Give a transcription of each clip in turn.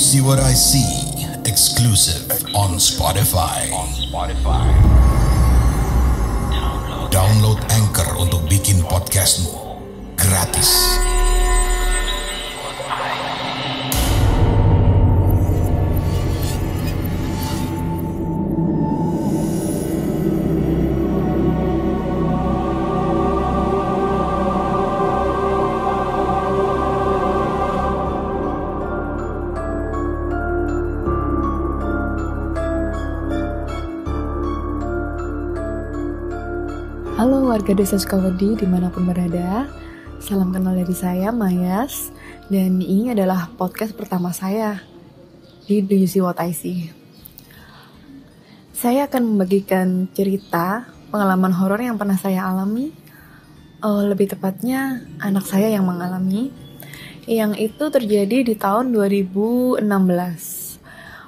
See What I See, exclusive on Spotify. Download Anchor untuk bikin podcastmu gratis. Halo warga desa Sukawedi dimanapun berada, salam kenal dari saya Mayas, dan ini adalah podcast pertama saya di Do You See What I See. Saya akan membagikan cerita pengalaman horor yang pernah saya alami, lebih tepatnya anak saya yang mengalami, yang itu terjadi di tahun 2016.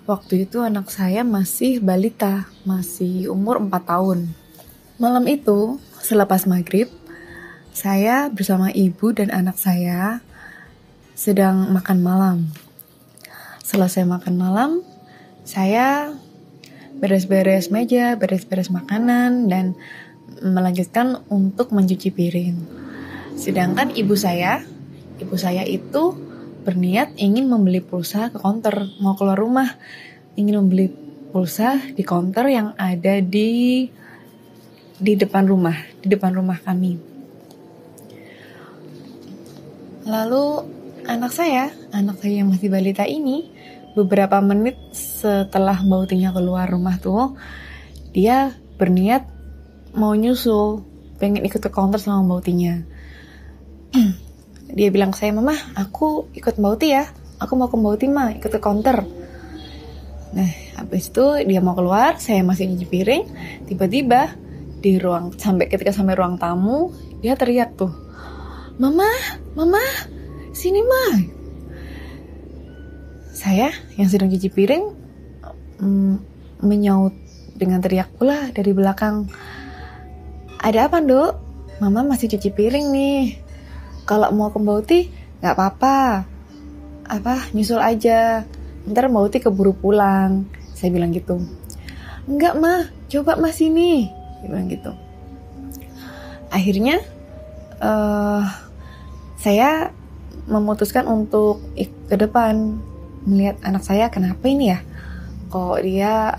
Waktu itu anak saya masih balita, masih umur 4 tahun. Malam itu, selepas maghrib, saya bersama ibu dan anak saya sedang makan malam. Selesai makan malam, saya beres-beres meja, beres-beres makanan, dan melanjutkan untuk mencuci piring. Sedangkan ibu saya itu berniat ingin membeli pulsa ke counter, mau keluar rumah, ingin membeli pulsa di counter yang ada di depan rumah kami. Lalu anak saya yang masih balita ini, beberapa menit setelah Mbak Utinya keluar rumah tuh, dia berniat mau nyusul, pengen ikut ke counter sama Mbak Utinya. Dia bilang ke saya, "Mama, aku ikut Mbak Uti ya, aku mau ke Mbak Uti mah, ikut ke counter." Nah, habis itu dia mau keluar, saya masih nyuci piring, tiba-tiba ketika sampai ruang tamu, dia teriak tuh, Mama, sini mah." Saya yang sedang cuci piring menyaut dengan teriak pula dari belakang, "Ada apa, Dok? Mama masih cuci piring nih. Kalau mau ke Mbak Uti gak apa-apa, nyusul aja, ntar Mbak Uti keburu pulang." Saya bilang gitu. "Enggak mah, coba mas sini," dia bilang gitu. Akhirnya saya memutuskan untuk ke depan, melihat anak saya kenapa ini ya, kok dia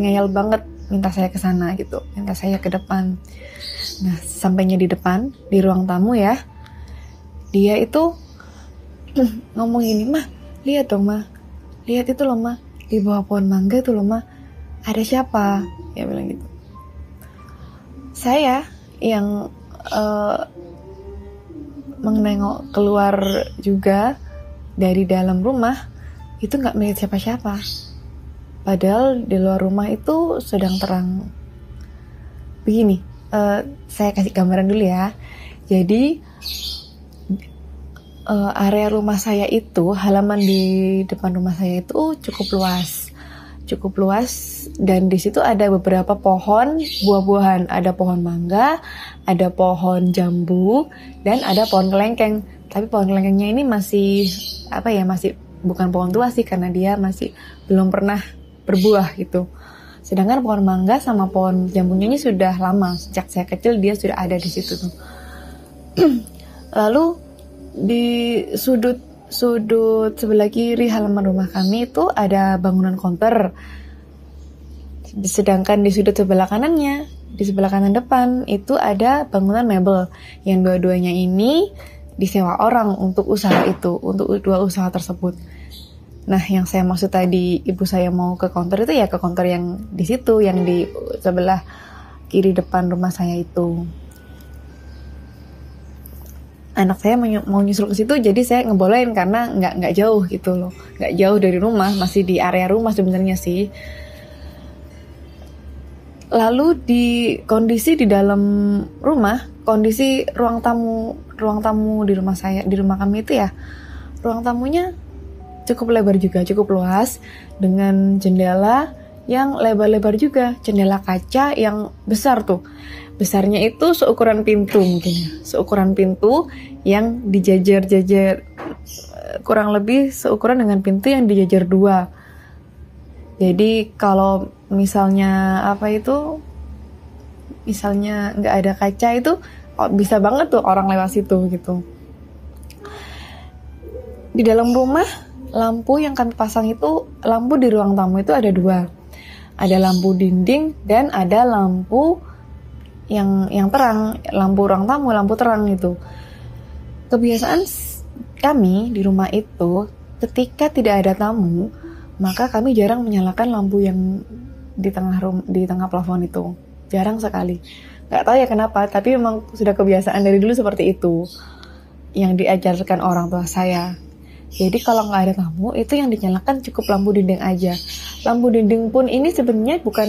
ngeyel banget, minta saya ke sana gitu, minta saya ke depan. Nah, sampainya di depan, di ruang tamu ya, dia itu ngomong gini, "Mah, lihat dong mah, lihat itu loh mah, di bawah pohon mangga itu loh mah, ada siapa?" Dia bilang gitu. Saya yang menengok keluar juga dari dalam rumah, itu gak melihat siapa-siapa. Padahal di luar rumah itu sedang terang. Begini, saya kasih gambaran dulu ya. Jadi area rumah saya itu, halaman di depan rumah saya itu cukup luas, dan di situ ada beberapa pohon buah-buahan, ada pohon mangga, ada pohon jambu, dan ada pohon kelengkeng. Tapi pohon kelengkengnya ini masih bukan pohon tua sih, karena dia masih belum pernah berbuah gitu. Sedangkan pohon mangga sama pohon jambunya ini sudah lama, sejak saya kecil dia sudah ada di situ tuh. Lalu di sudut sebelah kiri halaman rumah kami itu ada bangunan counter. Sedangkan di sudut sebelah kanannya, di sebelah kanan depan itu ada bangunan mebel, yang dua-duanya ini disewa orang untuk usaha itu, untuk dua usaha tersebut. Nah, yang saya maksud tadi ibu saya mau ke counter itu ya ke counter yang di situ, yang di sebelah kiri depan rumah saya itu. Anak saya mau nyusul ke situ, jadi saya ngebolehin karena nggak jauh gitu loh, nggak jauh dari rumah, masih di area rumah sebenarnya sih. Lalu kondisi di dalam rumah, kondisi ruang tamu di rumah kami itu ya, ruang tamunya cukup lebar juga, cukup luas, dengan jendela yang lebar-lebar juga, jendela kaca yang besar tuh. Besarnya itu seukuran pintu mungkin ya. Seukuran pintu yang dijajar-jajar kurang lebih seukuran dengan pintu yang dijajar 2. Jadi kalau misalnya misalnya nggak ada kaca itu bisa banget tuh orang lewat situ gitu. Di dalam rumah, lampu yang kami pasang itu, lampu di ruang tamu itu ada 2. Ada lampu dinding dan ada lampu yang terang, lampu ruang tamu, lampu terang gitu. Kebiasaan kami di rumah itu, ketika tidak ada tamu, maka kami jarang menyalakan lampu yang di tengah plafon itu. Jarang sekali. Gak tahu ya kenapa, tapi memang sudah kebiasaan dari dulu seperti itu yang diajarkan orang tua saya. Jadi kalau nggak ada tamu, itu yang dinyalakan cukup lampu dinding aja. Lampu dinding pun ini sebenarnya bukan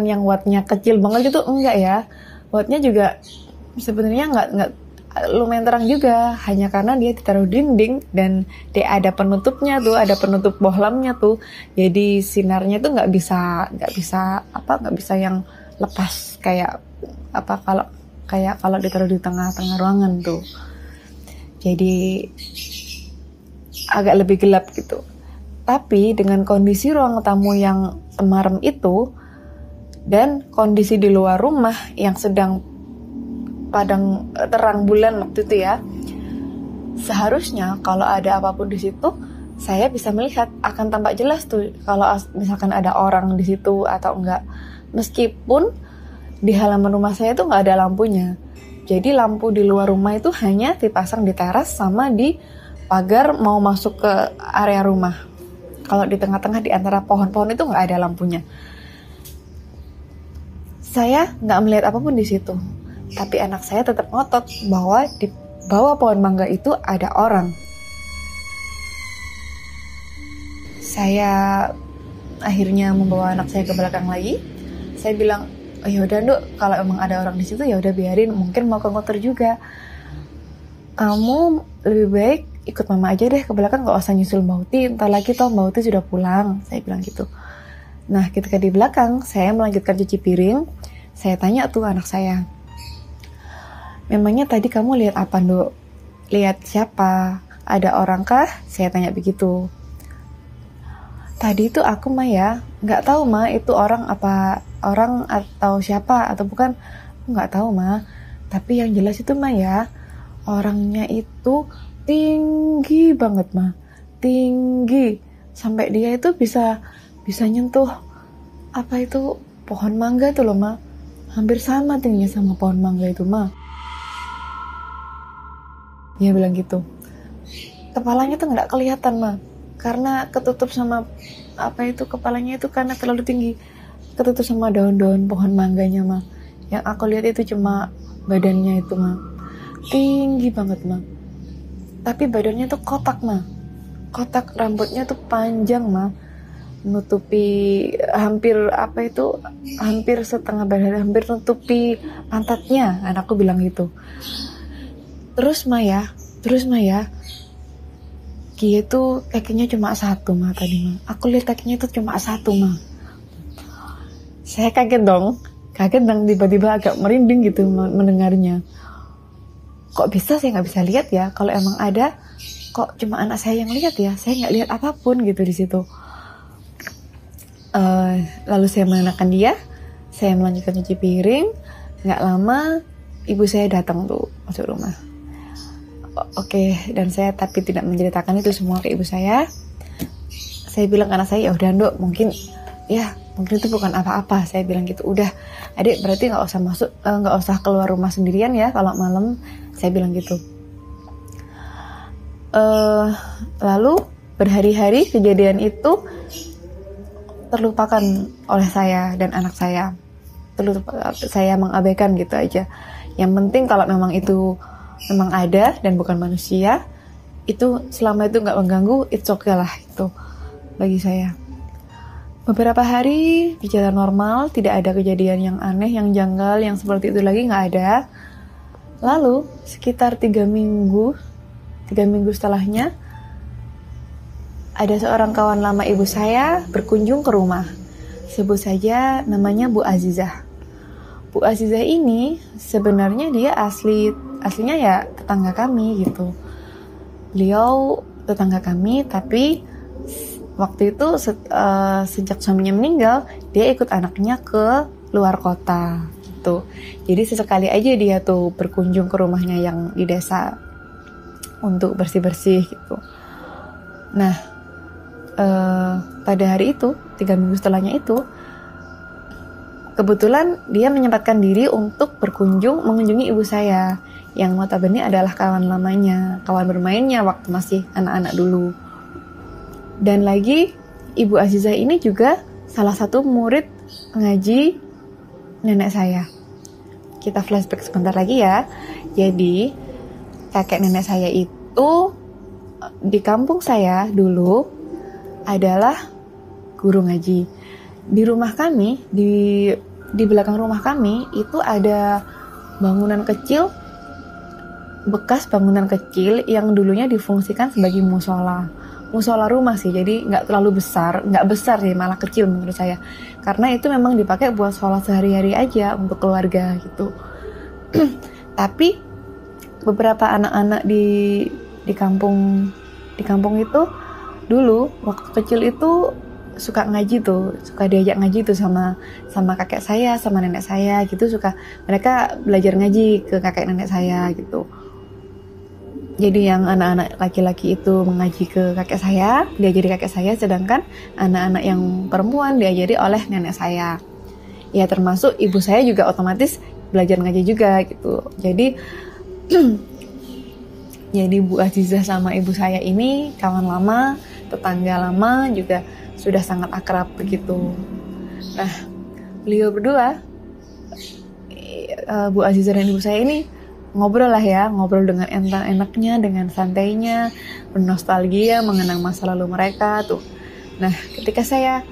yang wattnya kecil banget gitu, enggak ya. Wattnya juga sebenarnya nggak lumayan terang juga, hanya karena dia ditaruh dinding dan dia ada penutupnya tuh, ada penutup bohlamnya tuh. Jadi sinarnya tuh nggak bisa yang lepas kayak kalau ditaruh di tengah-tengah ruangan tuh. Jadi agak lebih gelap gitu. Tapi dengan kondisi ruang tamu yang temaram itu dan kondisi di luar rumah yang sedang terang bulan waktu itu ya, seharusnya kalau ada apapun di situ saya bisa melihat, akan tampak jelas tuh kalau misalkan ada orang di situ atau enggak. Meskipun di halaman rumah saya tuh nggak ada lampunya. Jadi lampu di luar rumah itu hanya dipasang di teras sama di pagar mau masuk ke area rumah. Kalau di tengah-tengah di antara pohon-pohon itu nggak ada lampunya. Saya nggak melihat apapun di situ. Tapi anak saya tetap ngotot bahwa di bawah pohon mangga itu ada orang. Saya akhirnya membawa anak saya ke belakang lagi. Saya bilang, oh yaudah Nduk, kalau emang ada orang di situ ya udah biarin, mungkin mau ke motor juga. Kamu lebih baik ikut mama aja deh ke belakang, gak usah nyusul Mbak Uti, ntar lagi toh Mbak Uti sudah pulang. Saya bilang gitu. Nah ketika di belakang saya melanjutkan cuci piring, saya tanya tuh anak saya, memangnya tadi kamu lihat apa Nduk? Lihat siapa? Ada orang kah? Saya tanya begitu. Tadi itu aku mah ya, nggak tahu mah itu orang atau siapa atau bukan, nggak tahu mah. Tapi yang jelas itu mah ya, orangnya itu tinggi banget mah, tinggi sampai dia itu bisa nyentuh pohon mangga tuh loh mah, hampir sama tingginya sama pohon mangga itu mah. Dia bilang gitu. Kepalanya tuh nggak kelihatan mah, karena ketutup sama kepalanya itu karena terlalu tinggi, ketutup sama daun-daun pohon mangganya mah. Yang aku lihat itu cuma badannya itu mah, tinggi banget mah. Tapi badannya tuh kotak mah, kotak, rambutnya tuh panjang mah, nutupi hampir setengah badan, hampir nutupi pantatnya. Anakku bilang gitu. Terus Maya, dia tuh kakinya cuma satu mah tadi mah. Aku lihat kakinya itu cuma satu mah. Saya kaget dong, tiba-tiba agak merinding gitu mendengarnya. Kok bisa saya nggak bisa lihat ya? Kalau emang ada, kok cuma anak saya yang lihat ya? Saya nggak lihat apapun gitu di situ. Lalu saya menenangkan dia, saya melanjutkan cuci piring. Nggak lama, ibu saya datang tuh masuk rumah. Oke, dan saya tapi tidak menceritakan itu semua ke ibu saya. Saya bilang ke anak saya, ya udah Nduk, mungkin itu bukan apa-apa. Saya bilang gitu, udah adik berarti nggak usah keluar rumah sendirian ya kalau malam. Saya bilang gitu. Lalu berhari-hari kejadian itu terlupakan oleh saya dan anak saya. Saya mengabaikan gitu aja. Yang penting kalau memang itu memang ada dan bukan manusia, itu selama itu nggak mengganggu, it's okay lah itu bagi saya. Beberapa hari berjalan normal, tidak ada kejadian yang aneh, yang janggal, yang seperti itu lagi nggak ada. Lalu sekitar 3 minggu setelahnya, ada seorang kawan lama ibu saya berkunjung ke rumah. Sebut saja namanya Bu Azizah. Bu Azizah ini sebenarnya dia aslinya ya tetangga kami gitu. Beliau tetangga kami, tapi waktu itu sejak suaminya meninggal, dia ikut anaknya ke luar kota gitu. Jadi sesekali aja dia tuh berkunjung ke rumahnya yang di desa untuk bersih-bersih gitu. Nah, pada hari itu, 3 minggu setelahnya itu, kebetulan dia menyempatkan diri untuk mengunjungi ibu saya, yang notabene adalah kawan lamanya, kawan bermainnya waktu masih anak-anak dulu. Dan lagi, Ibu Azizah ini juga salah satu murid ngaji nenek saya. Kita flashback sebentar lagi ya. Jadi, kakek nenek saya itu di kampung saya dulu adalah guru ngaji. Di rumah kami, di belakang rumah kami itu ada bangunan kecil, bekas bangunan kecil yang dulunya difungsikan sebagai musola rumah sih. Jadi nggak terlalu besar, nggak besar sih, malah kecil menurut saya. Karena itu memang dipakai buat sholat sehari-hari aja untuk keluarga gitu. Tapi beberapa anak-anak di kampung itu dulu waktu kecil itu suka ngaji tuh, suka diajak ngaji tuh sama kakek saya, sama nenek saya gitu, mereka belajar ngaji ke kakek nenek saya gitu. Jadi yang anak-anak laki-laki itu mengaji ke kakek saya, diajari kakek saya, sedangkan anak-anak yang perempuan diajari oleh nenek saya. Ya termasuk ibu saya juga otomatis belajar ngaji juga gitu. Jadi Bu Azizah sama ibu saya ini kawan lama, tetangga lama, juga sudah sangat akrab begitu. Nah, beliau berdua, Bu Azizah dan ibu saya ini ngobrol dengan enak-enaknya, dengan santainya, bernostalgia, mengenang masa lalu mereka tuh. Nah, ketika saya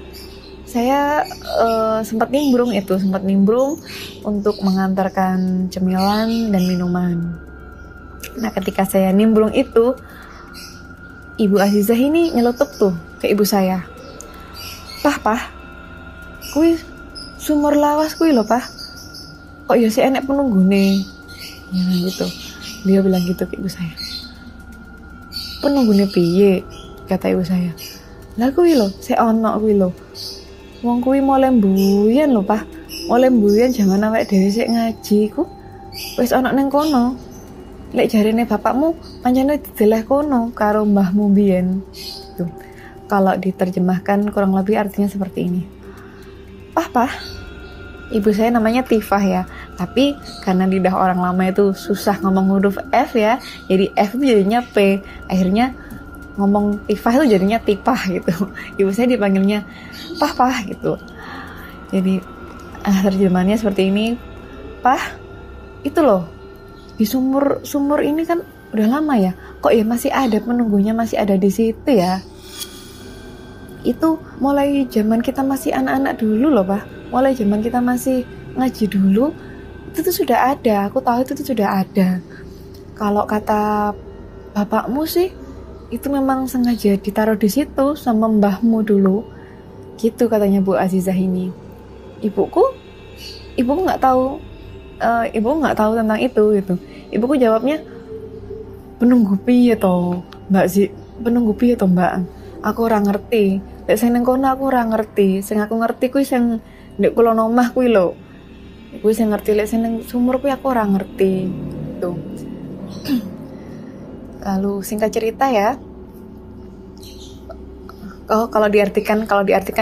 sempat nimbrung untuk mengantarkan cemilan dan minuman. Nah, ketika saya nimbrung itu, Ibu Azizah ini nyelotok tuh ke ibu saya. Pah, kui sumur lawas kui lho, Pah. Kok ya sih enek penunggune? Ya gitu. Dia bilang gitu ke ibu saya. Penunggune piye? Kata ibu saya. Lah kui lho, sik ono kui lho. Wong kui mulai mbuyan lho, Pah. Mulai mbuyan jaman awake dhewe sik ngaji ku. Wis ono ning kono. Lek jarine bapakmu pancene dideleh kono karo mbahmu biyen. Tuh. Kalau diterjemahkan kurang lebih artinya seperti ini. Pah. Ibu saya namanya Tifah ya. Tapi karena lidah orang lama itu susah ngomong huruf F ya. Jadi F itu jadinya P. Akhirnya ngomong Tifah itu jadinya Tipah gitu. Ibu saya dipanggilnya Pah gitu. Jadi terjemahannya seperti ini. Pah, itu loh. Di sumur ini kan udah lama ya. Kok ya masih ada penunggunya, masih ada di situ ya. Itu mulai zaman kita masih anak-anak dulu loh, Pak. Mulai zaman kita masih ngaji dulu, itu tuh sudah ada. Aku tahu itu tuh sudah ada. Kalau kata bapakmu sih, itu memang sengaja ditaruh di situ sama mbahmu dulu. Gitu katanya Bu Azizah ini. Ibuku nggak tahu. Ibu nggak tahu tentang itu gitu. Ibuku jawabnya, penunggu piye to, Mbak sih? Penunggu piye to, Mbak? Aku ora ngerti. Lek sing nang kono aku ora ngerti. Sing aku ngerti kuwi sing ndek kula omah kuwi lho. Kuwi sing ngerti, lek sing nang sumur kuwi aku ora ngerti. Tuh. Lalu singkat cerita ya. Kalau diartikan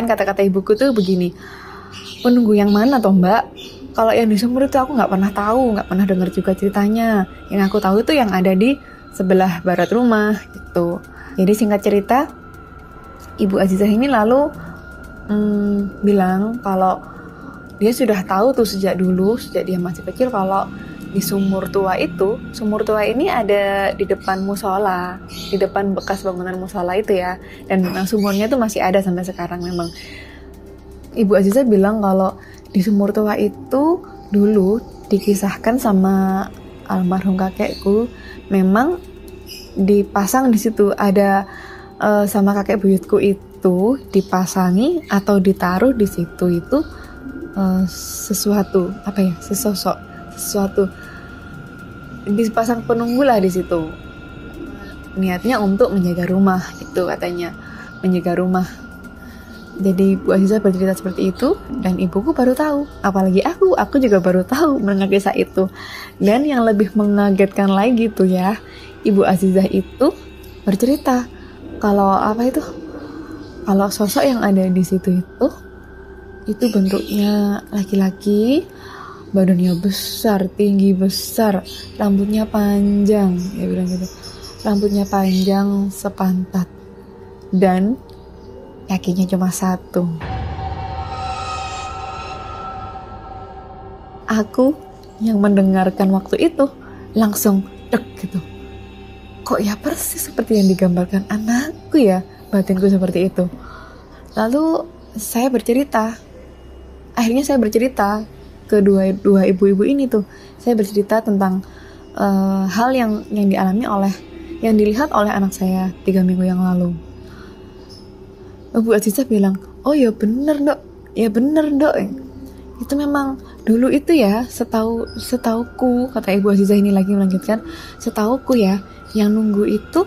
kata-kata ibuku tuh begini. Penunggu yang mana toh, Mbak? Kalau yang di sumur itu aku nggak pernah tahu, nggak pernah dengar juga ceritanya. Yang aku tahu itu yang ada di sebelah barat rumah gitu. Jadi singkat cerita, Ibu Azizah ini lalu bilang kalau dia sudah tahu tuh sejak dia masih kecil, kalau di sumur tua ini ada di depan musola, di depan bekas bangunan musola itu ya. Dan sumurnya tuh masih ada sampai sekarang memang. Ibu Azizah bilang kalau di sumur tua itu dulu dikisahkan sama almarhum kakekku, memang dipasang di situ ada sama kakek buyutku itu dipasangi atau ditaruh di situ itu sesuatu dipasang penunggu lah di situ. niatnya untuk menjaga rumah, itu katanya, menjaga rumah. Jadi Bu Aziza bercerita seperti itu, dan ibuku baru tahu, apalagi aku juga baru tahu mendengar kisah itu. Dan yang lebih mengagetkan lagi tuh ya, Ibu Aziza itu bercerita kalau kalau sosok yang ada di situ itu bentuknya laki-laki, badannya besar, tinggi besar, rambutnya panjang, dia bilang gitu. Rambutnya panjang sepantat dan kakinya cuma satu. Aku yang mendengarkan waktu itu langsung dek gitu. Kok ya persis seperti yang digambarkan anakku ya, batinku seperti itu. Lalu akhirnya saya bercerita ke dua ibu-ibu ini tuh. Saya bercerita tentang hal yang dilihat oleh anak saya 3 minggu yang lalu. Bu Aziza bilang, oh ya bener dok, itu memang dulu itu ya, setauku, kata Ibu Aziza ini lagi melanjutkan, setauku ya, yang nunggu itu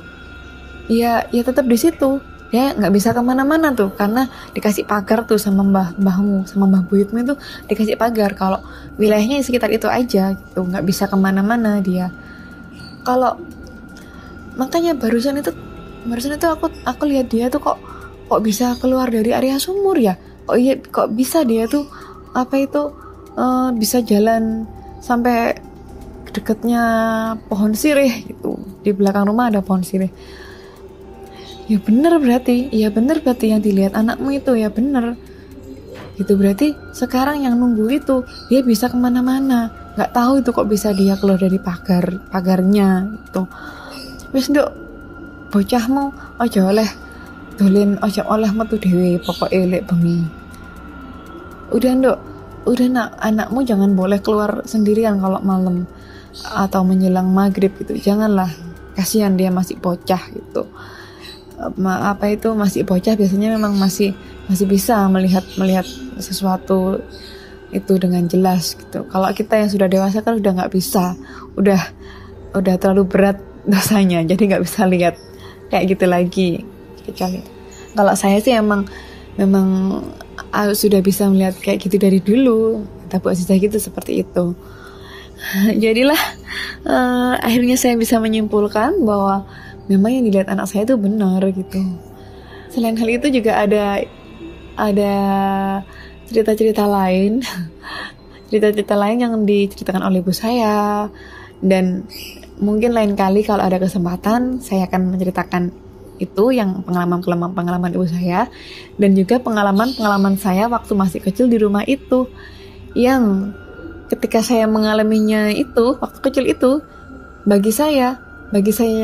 ya tetap di situ. Ya nggak bisa kemana-mana tuh, karena dikasih pagar tuh sama mbahmu, sama mbah buyutmu itu dikasih pagar kalau wilayahnya di sekitar itu aja gitu, nggak bisa kemana-mana dia. Kalau makanya barusan itu aku lihat dia tuh kok bisa keluar dari area sumur ya, kok bisa dia tuh bisa jalan sampai dekatnya pohon sirih gitu, di belakang rumah ada pohon sirih. Ya bener berarti yang dilihat anakmu itu ya bener. Itu berarti sekarang yang nunggu itu dia bisa kemana-mana. Gak tahu itu kok bisa dia keluar dari pagarnya gitu. Wis nduk, bocahmu ojo oleh metu dhewe pokoke lek bengi. Udah nak, anakmu jangan boleh keluar sendirian kalau malam atau menjelang maghrib gitu. Janganlah, kasihan dia masih bocah gitu. Masih bocah biasanya memang masih bisa melihat sesuatu itu dengan jelas gitu. Kalau kita yang sudah dewasa kan udah nggak bisa, udah terlalu berat dosanya, jadi nggak bisa lihat kayak gitu lagi. Kecuali kalau saya sih memang sudah bisa melihat kayak gitu dari dulu. Kata Bu Aziza gitu, seperti itu. Jadilah akhirnya saya bisa menyimpulkan bahwa memang yang dilihat anak saya itu benar gitu. Selain hal itu juga ada cerita-cerita lain yang diceritakan oleh ibu saya, dan mungkin lain kali kalau ada kesempatan saya akan menceritakan itu, yang pengalaman ibu saya, dan juga pengalaman saya waktu masih kecil di rumah itu, yang ketika saya mengalaminya itu waktu kecil itu, bagi saya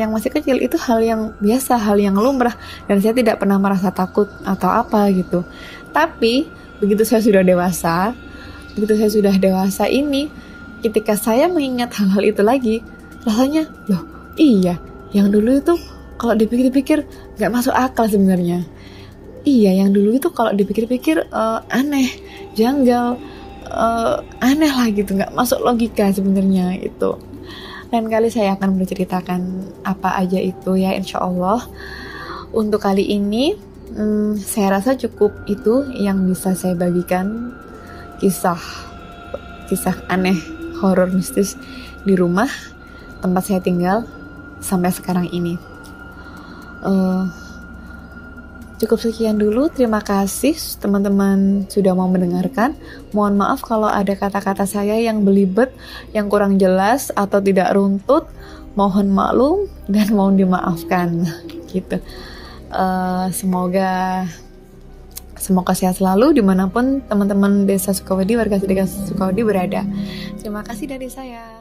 yang masih kecil itu hal yang biasa, hal yang lumrah, dan saya tidak pernah merasa takut atau apa gitu. Tapi begitu saya sudah dewasa ini, ketika saya mengingat hal-hal itu lagi, rasanya loh iya, yang dulu itu kalau dipikir-pikir gak masuk akal sebenarnya. Iya, yang dulu itu kalau dipikir-pikir aneh, janggal, aneh lah gitu, gak masuk logika sebenarnya itu. Lain kali saya akan menceritakan apa aja itu ya, insya Allah. Untuk kali ini saya rasa cukup itu yang bisa saya bagikan, kisah aneh, horor mistis di rumah tempat saya tinggal sampai sekarang ini. Cukup sekian dulu. Terima kasih teman-teman sudah mau mendengarkan. Mohon maaf kalau ada kata-kata saya yang belibet, yang kurang jelas atau tidak runtut. Mohon maklum dan mohon dimaafkan gitu. Semoga sehat selalu dimanapun teman-teman Desa Sukawati, warga Desa Sukawati berada. Terima kasih dari saya.